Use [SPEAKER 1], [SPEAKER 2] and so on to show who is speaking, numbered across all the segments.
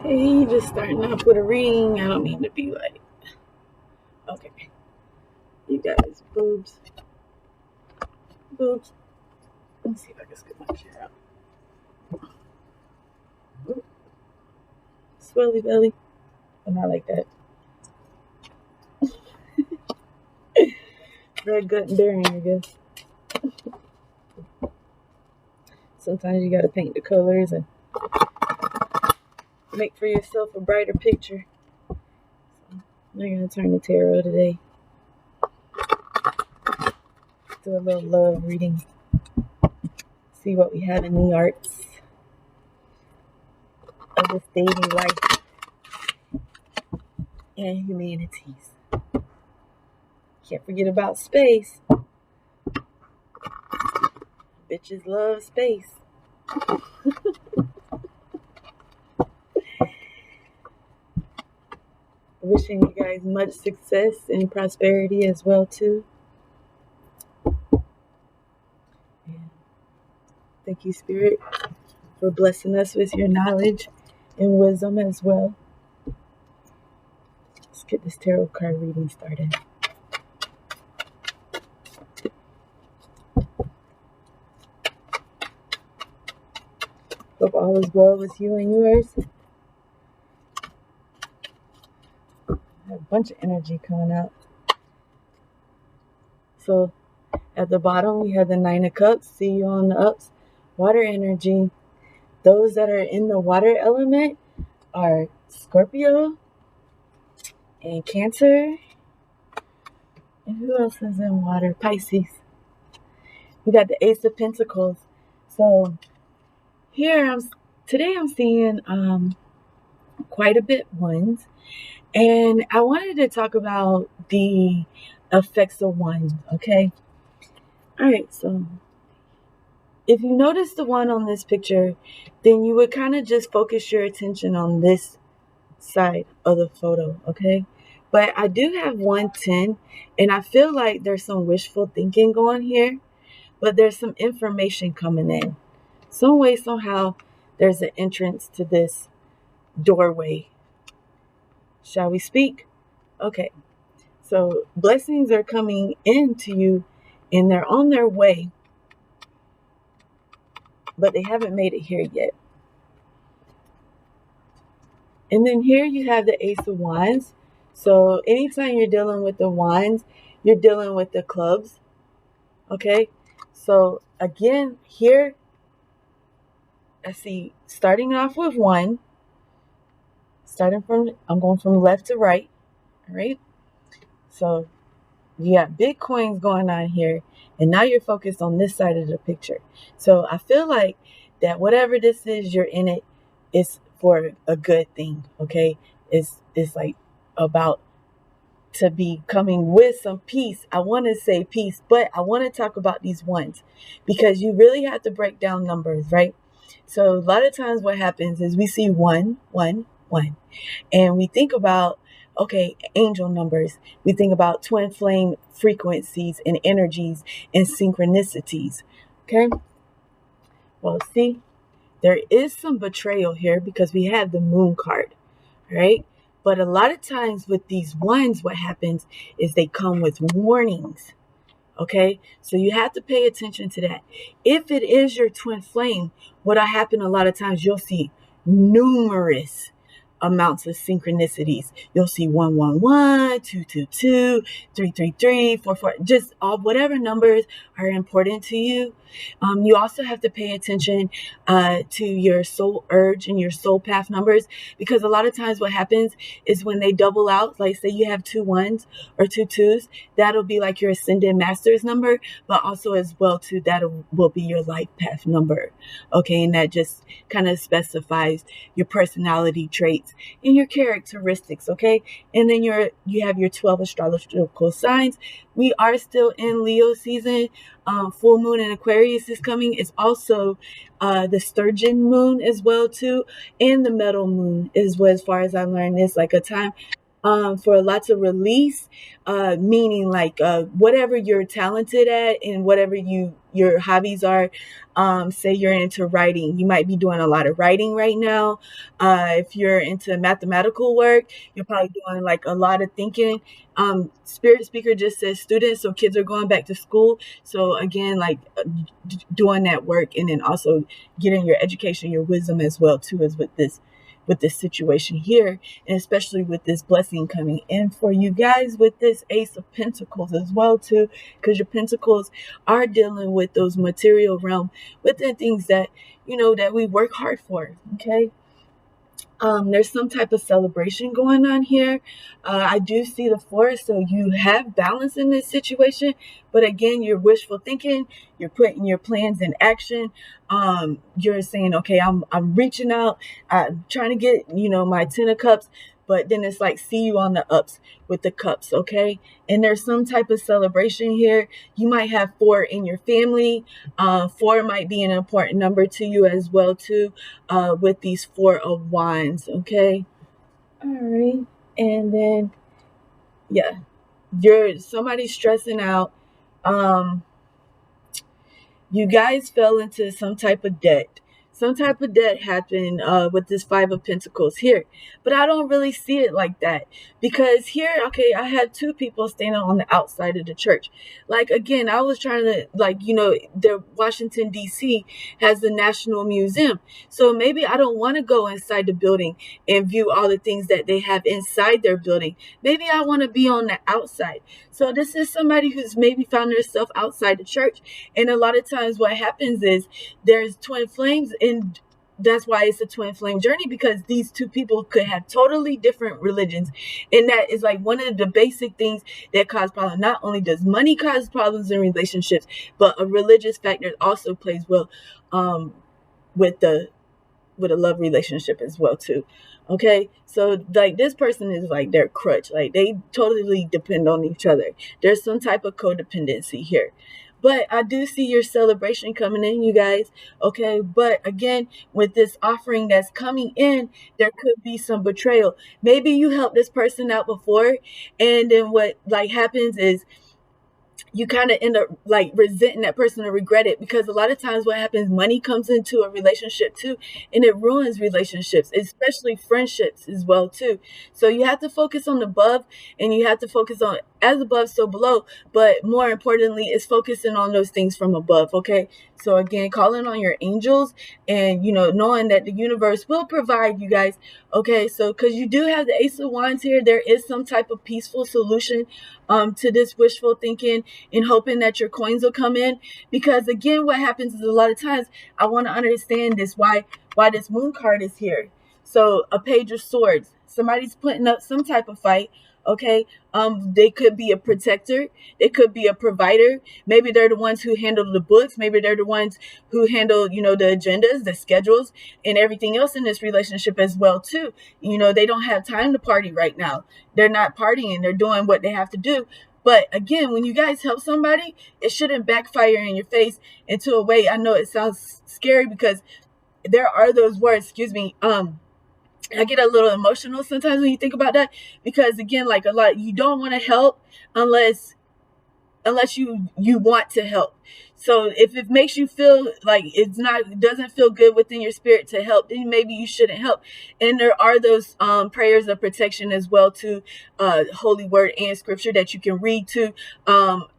[SPEAKER 1] Hey, just starting off with a reading. I don't mean to be like, okay, you guys, boobs. Let's see if I can scoop my chair out. Ooh, swelly belly, but not like that. Red gut and bearing, I guess. Sometimes you gotta paint the colors and make for yourself a brighter picture. So we're gonna turn the tarot today. Do a little love reading. See what we have in the arts of this daily life and humanities. Can't forget about space. Bitches love space. Wishing you guys much success and prosperity as well too. And thank you, Spirit, for blessing us with your knowledge and wisdom as well. Let's get this tarot card reading started. Hope all is well with you and yours. I have a bunch of energy coming out. So at the bottom, we have the Nine of Cups. See you on the ups. Water energy. Those that are in the water element are Scorpio and Cancer. And who else is in water? Pisces. We got the Ace of Pentacles. So here, today I'm seeing quite a bit ones. And I wanted to talk about the effects of ones, okay? All right, so if you notice the one on this picture, then you would kind of just focus your attention on this side of the photo, okay? But I do have 110, and I feel like there's some wishful thinking going here, but there's some information coming in. Some way, somehow, there's an entrance to this doorway. Shall we speak? Okay. So blessings are coming into you, and they're on their way, but they haven't made it here yet. And then here you have the Ace of Wands. So anytime you're dealing with the wands, you're dealing with the clubs. Okay. So again, here I see starting off with one. I'm going from left to right. All right. So you got big coins going on here, and now you're focused on this side of the picture. So I feel like that whatever this is, you're in it, it's for a good thing, okay? It's like about to be coming with some peace. I want to say peace, but I want to talk about these ones because you really have to break down numbers, right? So a lot of times what happens is we see 1, 1, 1, and we think about, okay, angel numbers. We think about twin flame frequencies and energies and synchronicities. Okay. Well, see, there is some betrayal here because we have the moon card, right? But a lot of times with these ones, what happens is they come with warnings. Okay. So you have to pay attention to that. If it is your twin flame, what'll happen a lot of times, you'll see numerous amounts of synchronicities. You'll see 111, 222, 333, 44, just all whatever numbers are important to you. You also have to pay attention to your soul urge and your soul path numbers, because a lot of times what happens is when they double out, like say you have 2 1s or 2 2s, that'll be like your ascended master's number, but also as well too, that will be your life path number. Okay, and that just kind of specifies your personality traits and your characteristics. Okay, and then you have your 12 astrological signs. We are still in Leo season. Full moon in Aquarius is coming. It's also the sturgeon moon as well too, and the metal moon is what, as far as I learned, is like a time for lots of release, meaning like whatever you're talented at and whatever your hobbies are. Say you're into writing, you might be doing a lot of writing right now. If you're into mathematical work, you're probably doing like a lot of thinking. Spirit speaker just says students, so kids are going back to school. So again, like doing that work, and then also getting your education, your wisdom as well too, as with this situation here, and especially with this blessing coming in for you guys with this Ace of Pentacles as well too, because your Pentacles are dealing with those material realm, with the things that that we work hard for. Okay. There's some type of celebration going on here. I do see the forest, so you have balance in this situation. But again, you're wishful thinking. You're putting your plans in action. You're saying, okay, I'm reaching out. I'm trying to get my 10 of cups. But then it's like, see you on the ups with the cups, okay? And there's some type of celebration here. You might have 4 in your family. 4 might be an important number to you as well too, with these 4 of Wands, okay? All right. And then, yeah, somebody's stressing out. You guys fell into some type of debt. Some type of debt happened with this 5 of Pentacles here. But I don't really see it like that. Because here, okay, I had 2 people standing on the outside of the church. Like, again, I was trying to, like, the Washington, D.C. has the National Museum. So maybe I don't want to go inside the building and view all the things that they have inside their building. Maybe I want to be on the outside. So this is somebody who's maybe found themselves outside the church. And a lot of times what happens is there's twin flames, and that's why it's a twin flame journey, because these 2 people could have totally different religions. And that is like one of the basic things that cause problems. Not only does money cause problems in relationships, but a religious factor also plays well with a love relationship as well too. Okay, so like this person is like their crutch, like they totally depend on each other. There's some type of codependency here. But I do see your celebration coming in, you guys. Okay, but again, with this offering that's coming in, there could be some betrayal. Maybe you helped this person out before, and then what like happens is you kind of end up like resenting that person or regret it, because a lot of times what happens, money comes into a relationship too, and it ruins relationships, especially friendships as well too. So you have to focus on the above, and you have to focus on as above so below, but more importantly is focusing on those things from above. Okay, so again, calling on your angels, and knowing that the universe will provide, you guys. Okay, so because you do have the Ace of Wands here, there is some type of peaceful solution to this wishful thinking, and hoping that your coins will come in. Because again, what happens is a lot of times, I want to understand this, why this Moon card is here. So a Page of Swords, somebody's putting up some type of fight. Okay, they could be a protector, they could be a provider. Maybe they're the ones who handle the books, maybe they're the ones who handle the agendas, the schedules, and everything else in this relationship as well too. They don't have time to party right now. They're not partying, they're doing what they have to do. But again, when you guys help somebody, it shouldn't backfire in your face into a way. I know it sounds scary, because there are those words, excuse me, I get a little emotional sometimes when you think about that, because again, like a lot, you don't want to help unless you want to help. So if it makes you feel like it doesn't feel good within your spirit to help, then maybe you shouldn't help. And there are those prayers of protection as well to holy word and scripture that you can read to,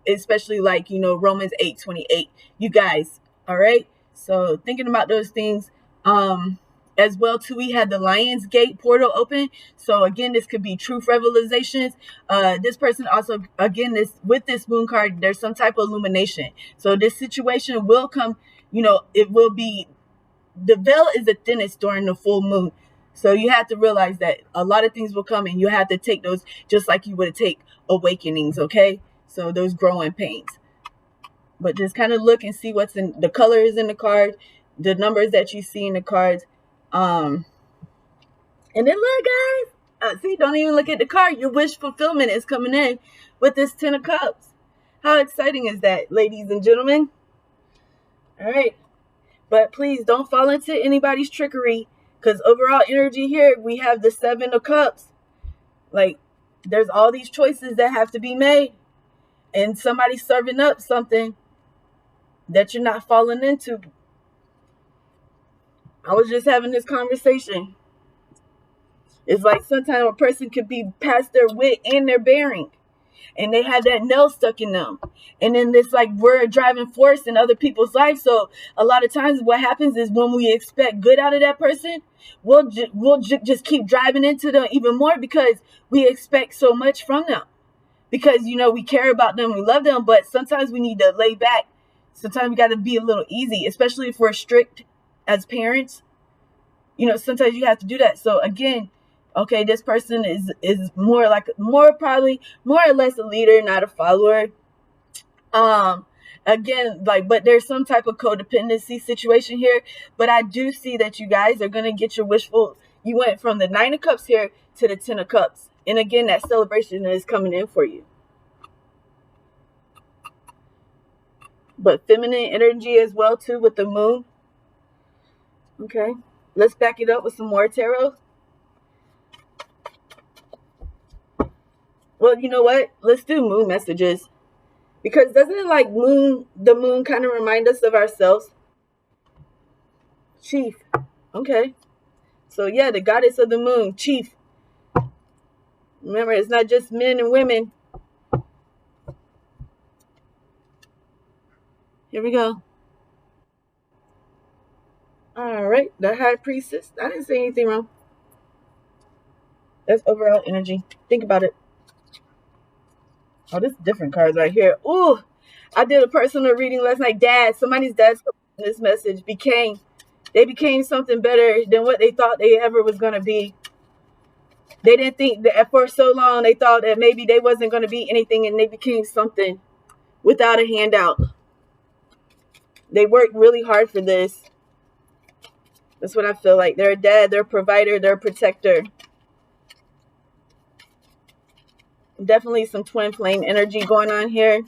[SPEAKER 1] especially like Romans 8:28, you guys. All right, so thinking about those things. As well too, we had the Lion's Gate portal open. So again, this could be truth revelations. This person also, again, with this Moon card, there's some type of illumination. So this situation will come, it will be, the veil is the thinnest during the full moon. So you have to realize that a lot of things will come, and you have to take those just like you would take awakenings. Okay, so those growing pains. But just kind of look and see what's in the colors in the cards, the numbers that you see in the cards. And then look, guys, see, don't even look at the card. Your wish fulfillment is coming in with this 10 of Cups. How exciting is that, ladies and gentlemen? All right, but please don't fall into anybody's trickery, because overall energy here, we have the 7 of Cups. Like, There's all these choices that have to be made, and somebody's serving up something that you're not falling into. I was just having this conversation. It's like sometimes a person could be past their wit and their bearing, and they have that nail stuck in them. And then this, like, we're a driving force in other people's lives. So a lot of times what happens is when we expect good out of that person, we'll just keep driving into them even more because we expect so much from them. Because, we care about them, we love them, but sometimes we need to lay back. Sometimes we got to be a little easy, especially if we're strict as parents. Sometimes you have to do that. So again, okay, this person is more probably more or less a leader, not a follower. Again, but there's some type of codependency situation here. But I do see that you guys are gonna get your wishful. You went from the 9 of Cups here to the 10 of Cups, and again, that celebration is coming in for you. But feminine energy as well too with the moon. Okay, let's back it up with some more tarot. Well, you know what? Let's do moon messages. Because doesn't it the moon kind of remind us of ourselves? Chief. Okay. So yeah, the goddess of the moon, Chief. Remember, it's not just men and women. Here we go. All right, the High Priestess. I didn't say anything wrong. That's overall energy. Think about it. Oh, this is different cards right here. Ooh, I did a personal reading last night. Somebody's dad's this message became something better than what they thought they ever was going to be. They didn't think that for so long. They thought that maybe they wasn't going to be anything, and they became something without a handout. They worked really hard for this. That's what I feel like. They're a dad, they're a provider, they're a protector. Definitely some twin flame energy going on here.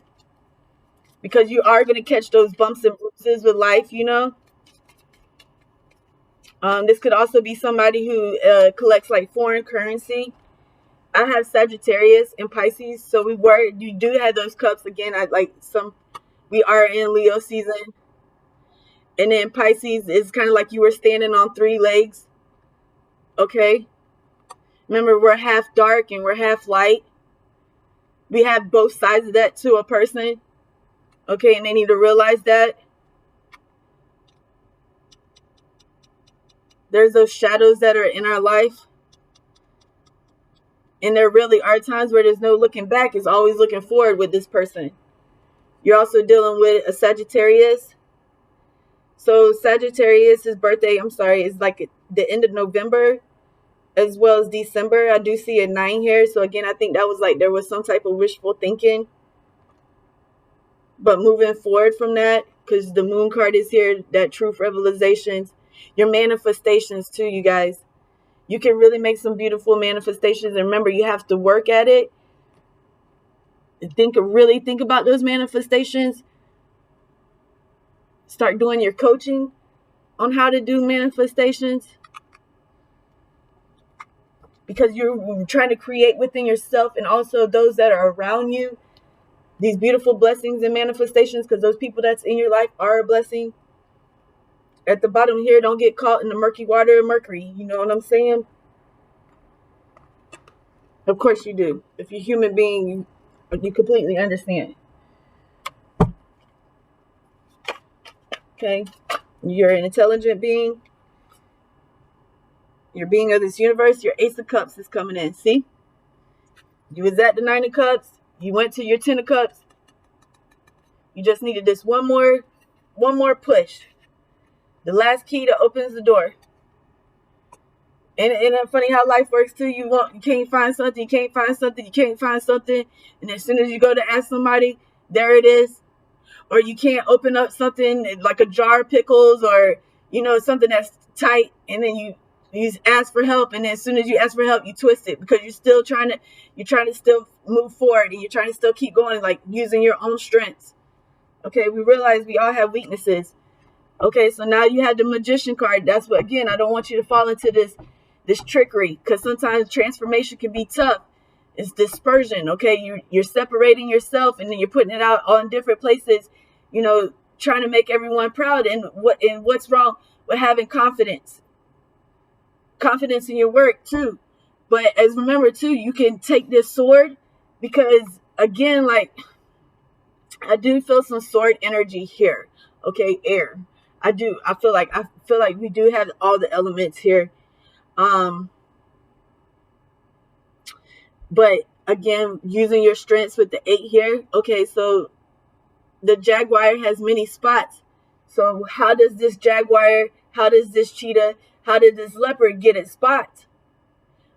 [SPEAKER 1] Because you are going to catch those bumps and bruises with life, This could also be somebody who collects like foreign currency. I have Sagittarius and Pisces, so you do have those cups again. We are in Leo season. And then Pisces is kind of like you were standing on 3 legs. Okay. Remember, we're half dark and we're half light. We have both sides of that to a person. Okay, and they need to realize that. There's those shadows that are in our life. And there really are times where there's no looking back. It's always looking forward with this person. You're also dealing with a Sagittarius. So Sagittarius' birthday, is like the end of November as well as December. I do see a 9 here. So again, I think that was like there was some type of wishful thinking. But moving forward from that, because the moon card is here, that truth revelations, your manifestations too, you guys. You can really make some beautiful manifestations. And remember, you have to work at it. Really think about those manifestations. Start doing your coaching on how to do manifestations. Because you're trying to create within yourself and also those that are around you these beautiful blessings and manifestations, because those people that's in your life are a blessing. At the bottom here, don't get caught in the murky water of Mercury. You know what I'm saying? Of course you do. If you're a human being, you completely understand. Okay? You're an intelligent being. You're being of this universe. Your Ace of Cups is coming in. See? You was at the 9 of Cups. You went to your 10 of Cups. You just needed this one more push. The last key that opens the door. And it's funny how life works too. You can't find something, and as soon as you go to ask somebody, there it is. Or you can't open up something like a jar of pickles, or something that's tight, and then you ask for help, and then as soon as you ask for help, you twist it because you're trying to still move forward, and you're trying to still keep going, like using your own strengths. Okay, we realize we all have weaknesses. Okay, so now you have the Magician card. That's what, again, I don't want you to fall into this trickery, because sometimes transformation can be tough, It's dispersion. Okay, you're separating yourself, and then you're putting it out on different places, trying to make everyone proud. And what's wrong with having confidence in your work too? But as remember too, you can take this sword, because again, like, I do feel some sword energy here. Okay, air. I do. I feel like we do have all the elements here. But again, using your strengths with the 8 here. Okay, so the jaguar has many spots. So how does this jaguar, how does this cheetah, how did this leopard get its spots?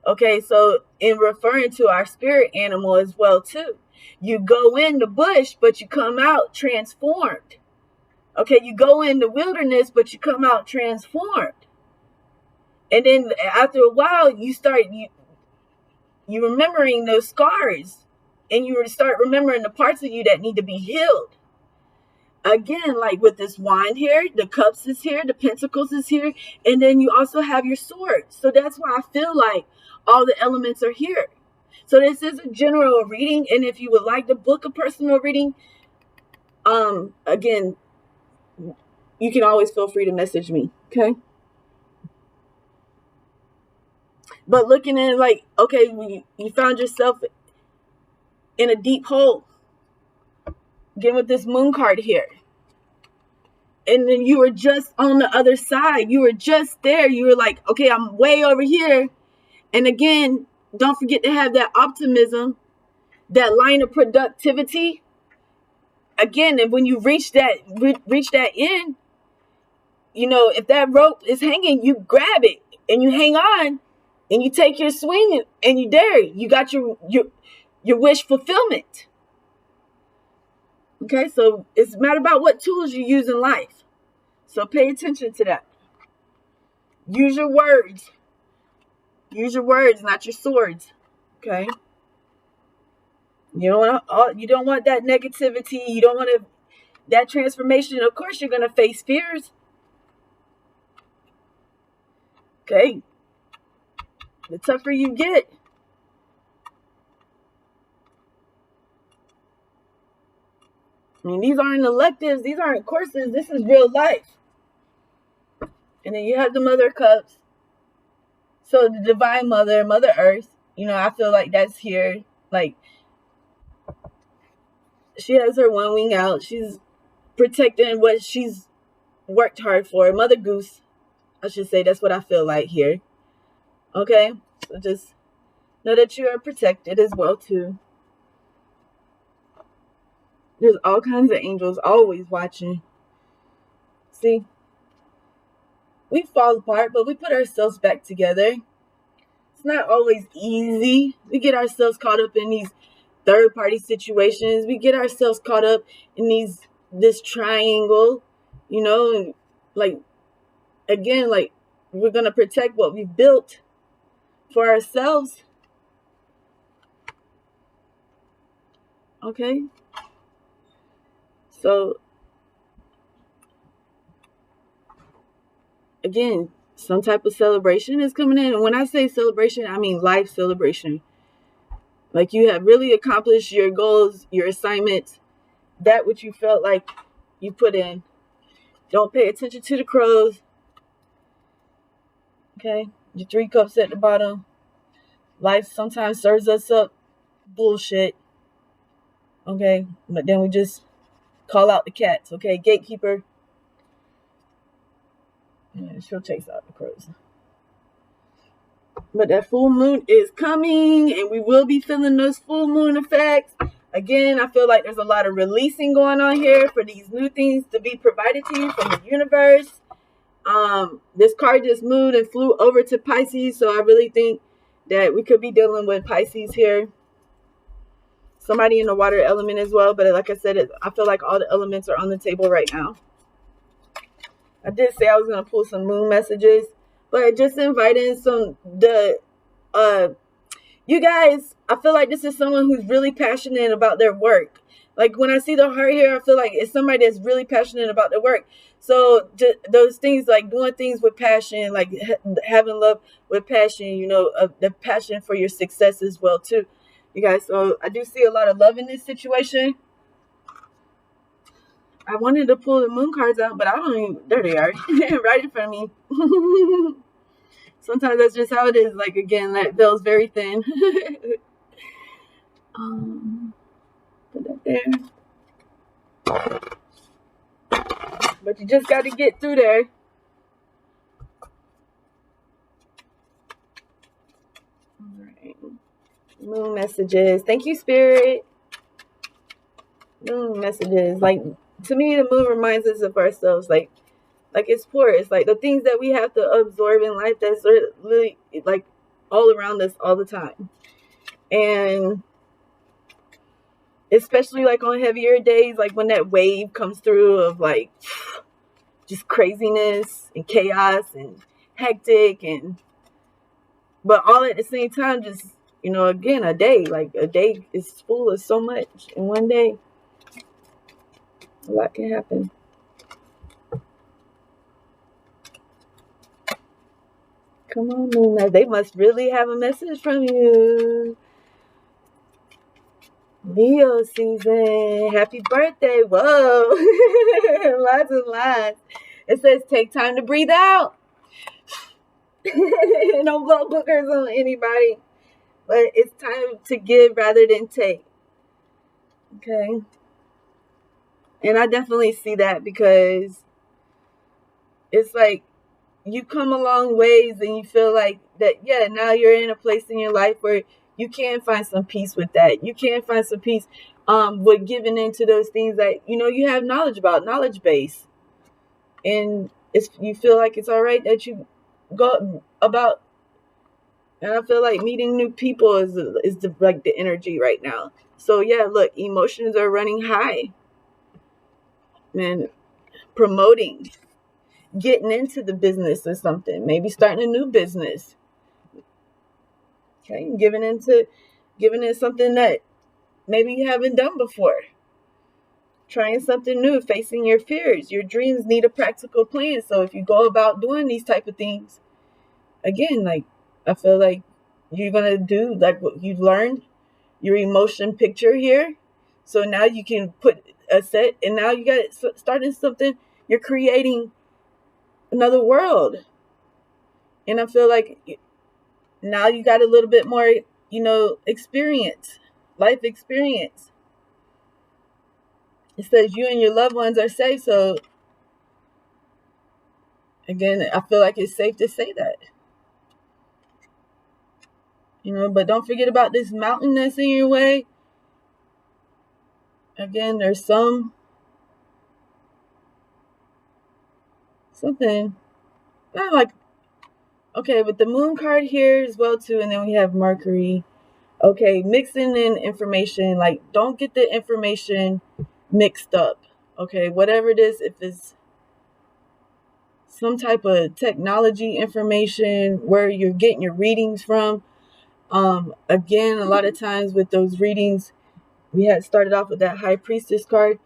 [SPEAKER 1] Okay, so in referring to our spirit animal as well too. You go in the bush, but you come out transformed. Okay, you go in the wilderness, but you come out transformed. And then after a while, you start you remembering those scars, and you start remembering the parts of you that need to be healed. Again, like with this wand here, the cups is here, the pentacles is here, and then you also have your sword. So that's why I feel like all the elements are here. So this is a general reading, and if you would like to book a personal reading, again, you can always feel free to message me, okay? But looking at it like, okay, you found yourself in a deep hole. Again, with this moon card here. And then you were just on the other side. You were just there. You were like, okay, I'm way over here. And again, don't forget to have that optimism, that line of productivity. Again, and when you reach that end, if that rope is hanging, you grab it and you hang on and you take your swing and you dare. You got your wish fulfillment. Okay, so it's a matter about what tools you use in life. So pay attention to that. Use your words. Use your words, not your swords. Okay. You don't want that negativity. You don't want that transformation. Of course, you're gonna face fears. Okay. The tougher you get, I mean, these aren't electives. These aren't courses. This is real life. And then you have the Mother of Cups. So the Divine Mother, Mother Earth, I feel like that's here. Like, she has her one wing out. She's protecting what she's worked hard for. Mother Goose, I should say. That's what I feel like here. Okay? So just know that you are protected as well, too. There's all kinds of angels always watching. See? We fall apart, but we put ourselves back together. It's not always easy. We get ourselves caught up in these third-party situations. We get ourselves caught up in this triangle, and like, again, like, we're going to protect what we've built for ourselves. Okay? So, again, some type of celebration is coming in. And when I say celebration, I mean life celebration. Like, you have really accomplished your goals, your assignments, that which you felt like you put in. Don't pay attention to the crows. Okay? Your 3 cups at the bottom. Life sometimes serves us up bullshit. Okay? But then we just call out the cats. Okay? Gatekeeper. And she'll chase out the crows. But that full moon is coming, and we will be feeling those full moon effects. Again, I feel like there's a lot of releasing going on here for these new things to be provided to you from the universe. This card just moved and flew over to Pisces, so I really think that we could be dealing with Pisces here. Somebody in the water element as well, but like I said, I feel like all the elements are on the table right now. I did say I was going to pull some moon messages, but just inviting you guys, I feel like this is someone who's really passionate about their work. Like, when I see the heart here, I feel like it's somebody that's really passionate about their work. So those things, like doing things with passion, like having love with passion, the passion for your success as well too. You guys, so I do see a lot of love in this situation. I wanted to pull the moon cards out, but I don't even, there they are, right in front of me. Sometimes that's just how it is. Like, again, that veil's very thin. Put that there. But you just got to get through there. All right. Moon messages. Thank you, Spirit. Moon messages. Like, to me, the moon reminds us of ourselves. Like it's poor. It's like the things that we have to absorb in life that's really like all around us all the time. And especially like on heavier days, like when that wave comes through of like just craziness and chaos and hectic, and but all at the same time, just, you know, again, a day is full of so much in one day. A lot can happen. Come on, Moon. They must really have a message from you. Leo season. Happy birthday. Whoa. Lots and lots. It says take time to breathe out. Don't blow bookers on anybody. But it's time to give rather than take. Okay. And I definitely see that, because it's like you come a long ways and you feel like that, yeah, now you're in a place in your life where you can find some peace with that. You can find some peace with giving into those things that, you know, you have knowledge about, knowledge base. And you feel like it's all right that you go about. And I feel like meeting new people is the energy right now. So yeah, look, emotions are running high. Man, promoting, getting into the business or something, maybe starting a new business. Okay, giving in something that maybe you haven't done before. Trying something new, facing your fears. Your dreams need a practical plan. So if you go about doing these type of things, again, like, I feel like you're gonna do like what you've learned, your emotion picture here. So now you can put a set, and now you got starting something. You're creating another world, and I feel like now you got a little bit more, you know, experience, life experience. It says you and your loved ones are safe. So again, I feel like it's safe to say that. You know, but don't forget about this mountain that's in your way. Again, there's something. Like, okay, with the moon card here as well too, and then we have Mercury. Okay, mixing in information, like, don't get the information mixed up. Okay, whatever it is, if it's some type of technology information, where you're getting your readings from. Again, a lot of times with those readings, we had started off with that High Priestess card.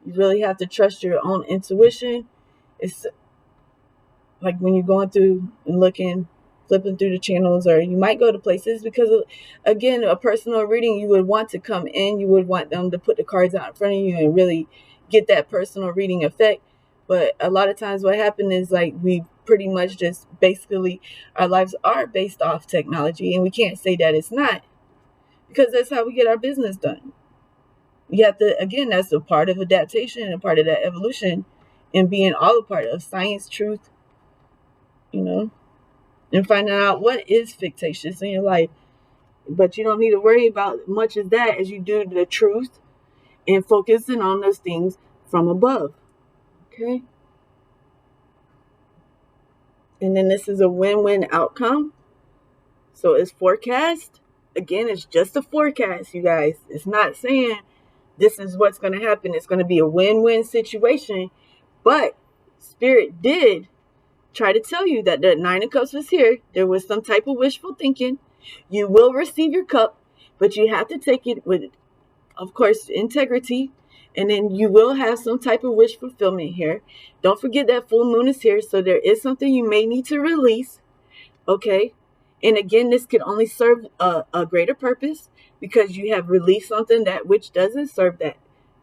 [SPEAKER 1] You really have to trust your own intuition. It's like when you're going through and flipping through the channels, or you might go to places, because again, a personal reading, you would want to come in, you would want them to put the cards out in front of you and really get that personal reading effect. But a lot of times what happened is, like, we pretty much just basically, our lives are based off technology, and we can't say that it's not, because that's how we get our business done. You have to, again, that's a part of adaptation and a part of that evolution, and being all a part of science, truth, you know, and finding out what is fictitious in your life. But you don't need to worry about much of that as you do the truth and focusing on those things from above. Okay? And then this is a win-win outcome. So it's forecast. Again, it's just a forecast, you guys. It's not saying this is what's going to happen. It's going to be a win-win situation. But Spirit did try to tell you that the Nine of Cups was here. There was some type of wishful thinking. You will receive your cup, but you have to take it with, of course, integrity. And then you will have some type of wish fulfillment here. Don't forget that full moon is here. So there is something you may need to release. Okay. And again, this can only serve a greater purpose because you have released something that which doesn't serve that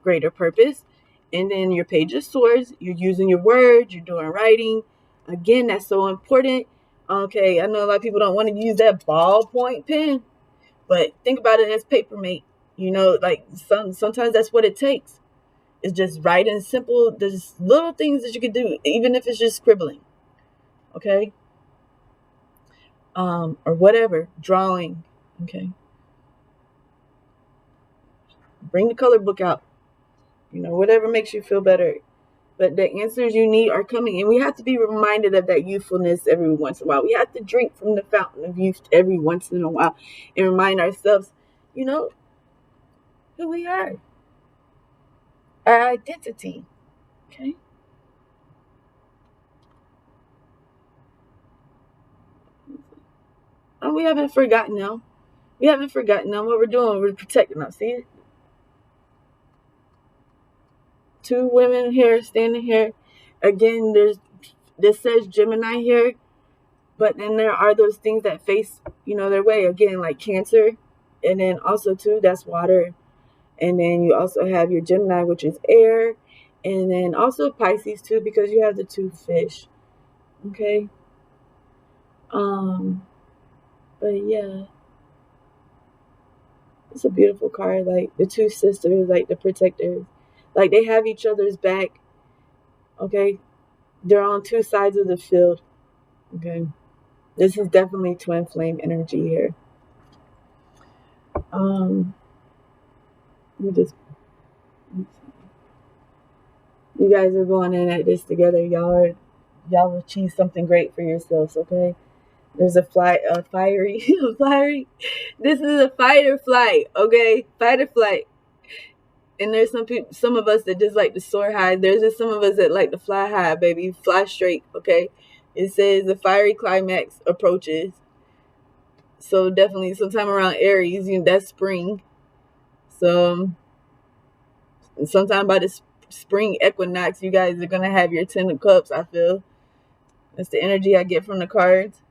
[SPEAKER 1] greater purpose. And then your page of swords, you're using your words, you're doing writing. Again, that's so important. Okay, I know a lot of people don't want to use that ballpoint pen, but think about it as paper mate. You know, like sometimes that's what it takes. It's just writing simple. There's little things that you can do, even if it's just scribbling. Okay, or whatever, drawing. Okay, bring the color book out. You know, whatever makes you feel better. But the answers you need are coming, and we have to be reminded of that youthfulness every once in a while. We have to drink from the fountain of youth every once in a while and remind ourselves, you know, who we are, our identity. Okay. And we haven't forgotten them. We haven't forgotten them. What we're doing, we're protecting them. See, two women here standing here. Again, this says Gemini here, but then there are those things that face, you know, their way. Again, like Cancer, and then also too, that's water. And then you also have your Gemini, which is air, and then also Pisces too, because you have the two fish. Okay. Um, but yeah, it's a beautiful card. Like the two sisters, like the protectors, like they have each other's back. Okay, they're on two sides of the field. Okay, this is definitely twin flame energy here. Um, let me just. You guys are going in at this together. Y'all achieve something great for yourselves. Okay. There's a fiery, fiery. This is a fight or flight. Okay, fight or flight. And there's some of us that just like to soar high. There's just some of us that like to fly high, baby, fly straight. Okay. It says the fiery climax approaches. So definitely sometime around Aries, you know, that's spring. So sometime by the spring equinox, you guys are gonna have your 10 of Cups. I feel that's the energy I get from the cards.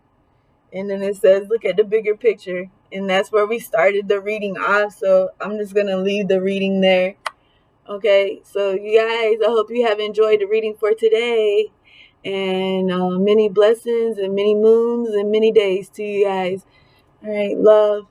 [SPEAKER 1] And then it says, look at the bigger picture. And that's where we started the reading off. So I'm just going to leave the reading there. Okay. So you guys, I hope you have enjoyed the reading for today. And many blessings and many moons and many days to you guys. All right. Love.